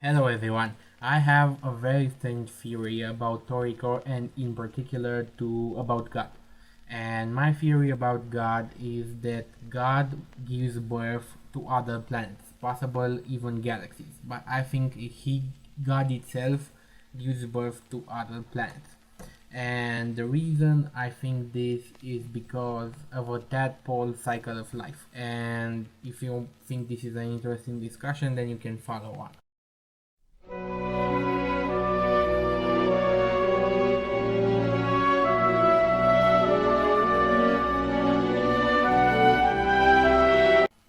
Hello everyone. I have a very strange theory about Toriko and in particular about God. And my theory about God is that God gives birth to other planets, possible even galaxies. But I think God itself gives birth to other planets. And the reason I think this is because of a tadpole cycle of life. And if you think this is an interesting discussion, then you can follow on.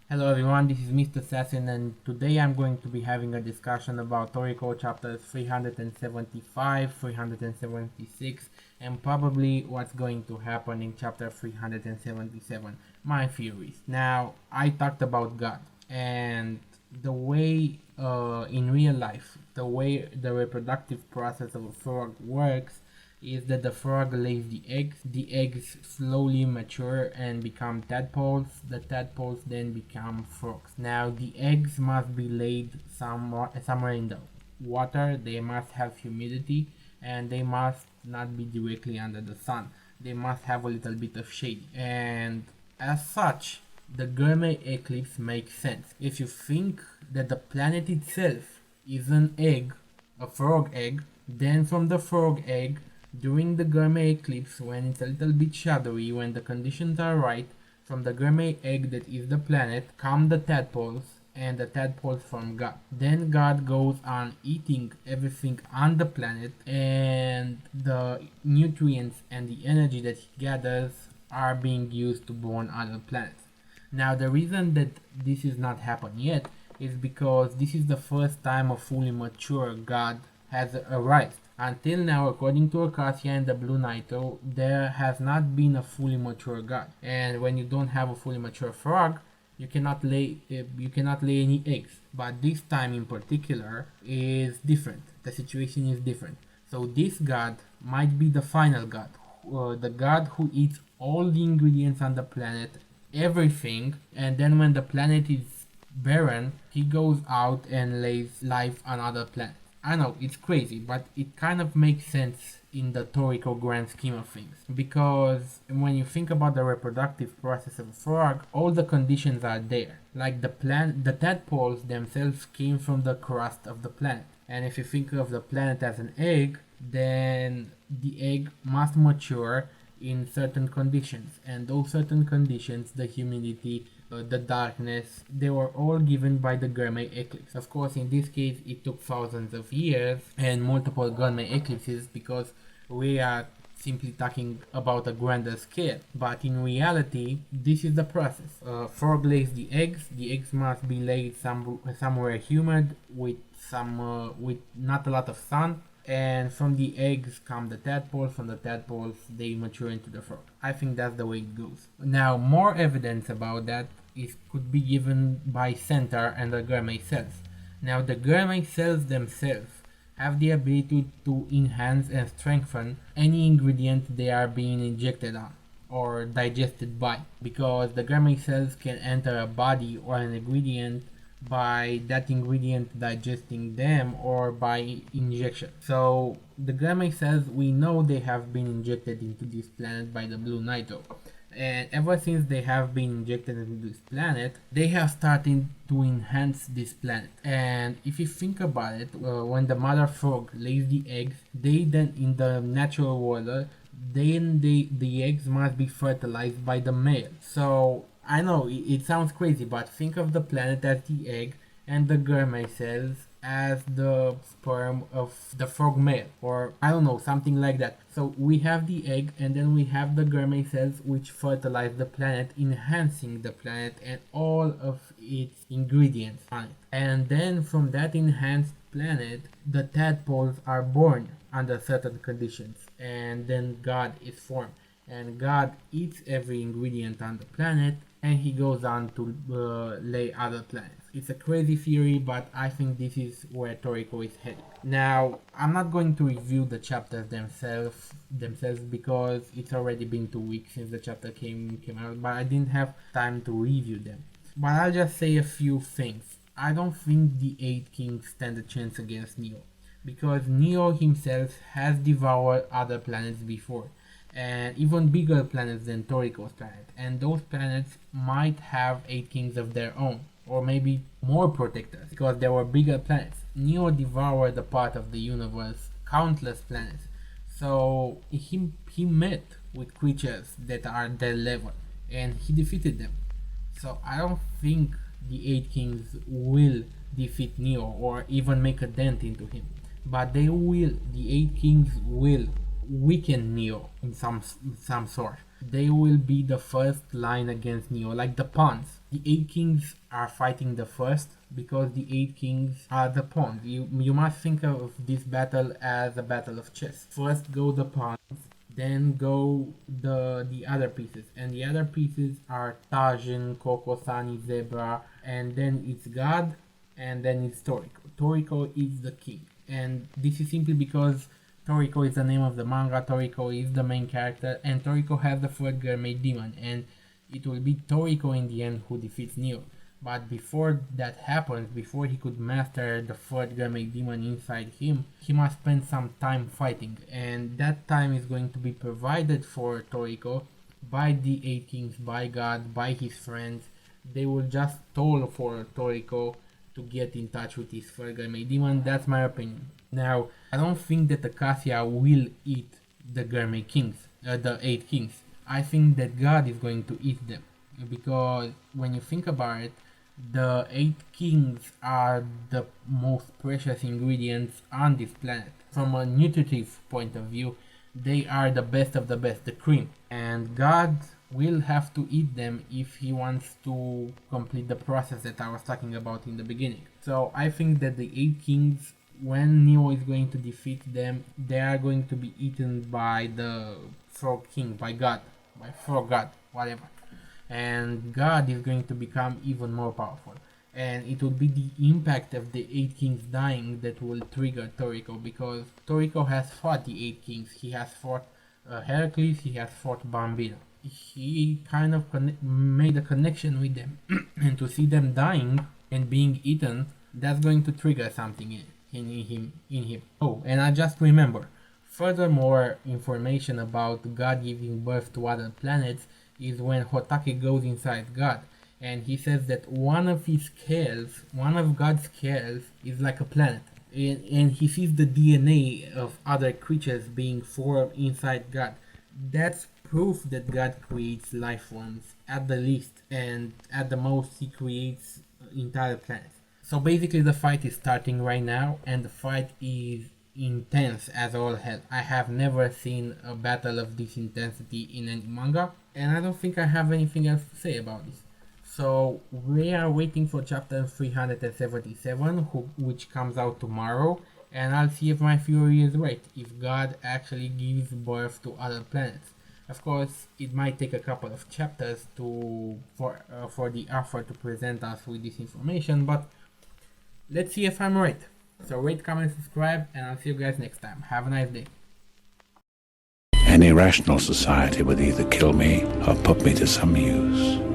Hello everyone, this is Mr. Assassin and today I'm going to be having a discussion about Toriko chapters 375, 376 and probably what's going to happen in chapter 377, my theories. Now, I talked about God and the way in real life, the way the reproductive process of a frog works is that the frog lays the eggs slowly mature and become tadpoles, the tadpoles then become frogs. Now the eggs must be laid somewhere in the water, they must have humidity, and they must not be directly under the sun. They must have a little bit of shade. And as such, the gourmet eclipse makes sense. If you think that the planet itself is an egg, a frog egg, then from the frog egg, during the gourmet eclipse, when it's a little bit shadowy, when the conditions are right, from the gourmet egg that is the planet, come the tadpoles, and the tadpoles form God. Then God goes on eating everything on the planet, and the nutrients and the energy that he gathers are being used to born other planets. Now, the reason that this is not happened yet is because this is the first time a fully mature God has arrived. Until now, according to Acacia and the Blue Nitro, there has not been a fully mature God. And when you don't have a fully mature frog, you cannot lay any eggs. But this time in particular is different. The situation is different. So this God might be the final God, the God who eats all the ingredients on the planet, everything, and then when the planet is barren, he goes out and lays life on other planets. I know it's crazy, but it kind of makes sense in the Toriko grand scheme of things. Because when you think about the reproductive process of a frog, all the conditions are there. Like the tadpoles themselves came from the crust of the planet. And if you think of the planet as an egg, then the egg must mature in certain conditions, and those certain conditions, the humidity, the darkness, they were all given by the gourmet eclipse. Of course, in this case, it took thousands of years and multiple gourmet eclipses because we are simply talking about a grander scale. But in reality, this is the process. Frog lays the eggs must be laid somewhere humid with not a lot of sun, and from the eggs come the tadpoles, from the tadpoles they mature into the frog. I think that's the way it goes. Now, more evidence about that could be given by Centaur and the gourmet cells. Now, the gourmet cells themselves have the ability to enhance and strengthen any ingredient they are being injected on or digested by, because the gourmet cells can enter a body or an ingredient by that ingredient digesting them or by injection. So the gamma cells, we know they have been injected into this planet by the blue nitro. And ever since they have been injected into this planet, they have started to enhance this planet. And if you think about it, when the mother frog lays the eggs, they then in the natural water, the eggs must be fertilized by the male. So I know it sounds crazy, but think of the planet as the egg and the gourmet cells as the sperm of the frog male, or I don't know, something like that. So we have the egg and then we have the gourmet cells which fertilize the planet, enhancing the planet and all of its ingredients on it. And then from that enhanced planet, the tadpoles are born under certain conditions, and then God is formed. And God eats every ingredient on the planet, and he goes on to lay other planets. It's a crazy theory, but I think this is where Toriko is heading. Now, I'm not going to review the chapters themselves because it's already been 2 weeks since the chapter came out, but I didn't have time to review them. But I'll just say a few things. I don't think the 8 Kings stand a chance against Neo, because Neo himself has devoured other planets before, and even bigger planets than Toriko's planet, and those planets might have 8 Kings of their own, or maybe more protectors, because there were bigger planets. Neo devoured a part of the universe, countless planets, so he met with creatures that are their level, and he defeated them. So I don't think the 8 Kings will defeat Neo or even make a dent into him. But they will, the 8 Kings will weaken Neo in some sort. They will be the first line against Neo, like the pawns. The 8 Kings are fighting the first because the 8 Kings are the pawns. You must think of this battle as a battle of chess. First go the pawns, then go the other pieces, and the other pieces are Tajin, Kokosani, Zebra, and then it's God, and then it's Toriko. Toriko is the king, and this is simply because Toriko is the name of the manga, Toriko is the main character, and Toriko has the third Mermaid Demon, and it will be Toriko in the end who defeats Neo. But before that happens, before he could master the third Mermaid Demon inside him, he must spend some time fighting, and that time is going to be provided for Toriko by the 8 Kings, by God, by his friends. They will just toll for Toriko to get in touch with his third Mermaid Demon. That's my opinion. Now, I don't think that Acacia will eat the Mermaid Kings, the 8 Kings. I think that God is going to eat them, because when you think about it, the 8 Kings are the most precious ingredients on this planet. From a nutritive point of view, they are the best of the best, the cream. And God will have to eat them if he wants to complete the process that I was talking about in the beginning. So I think that the 8 Kings, when Neo is going to defeat them, they are going to be eaten by the Frog King, by God, by Frog God, whatever. And God is going to become even more powerful. And it will be the impact of the 8 Kings dying that will trigger Toriko, because Toriko has fought the 8 Kings. He has fought Heracles, he has fought Bambino. He kind of made a connection with them. And to see them dying and being eaten, that's going to trigger something in him. Oh, and I just remember, furthermore information about God giving birth to other planets is when Hotake goes inside God, and he says that one of God's scales is like a planet, and he sees the DNA of other creatures being formed inside God. That's proof that God creates life forms at the least, and at the most he creates entire planets. So basically the fight is starting right now, and the fight is intense as all hell. I have never seen a battle of this intensity in any manga, and I don't think I have anything else to say about this. So we are waiting for chapter 377, which comes out tomorrow, and I'll see if my theory is right, if God actually gives birth to other planets. Of course, it might take a couple of chapters for the author to present us with this information, but let's see if I'm right. So rate, comment, subscribe, and I'll see you guys next time. Have a nice day. Any rational society would either kill me or put me to some use.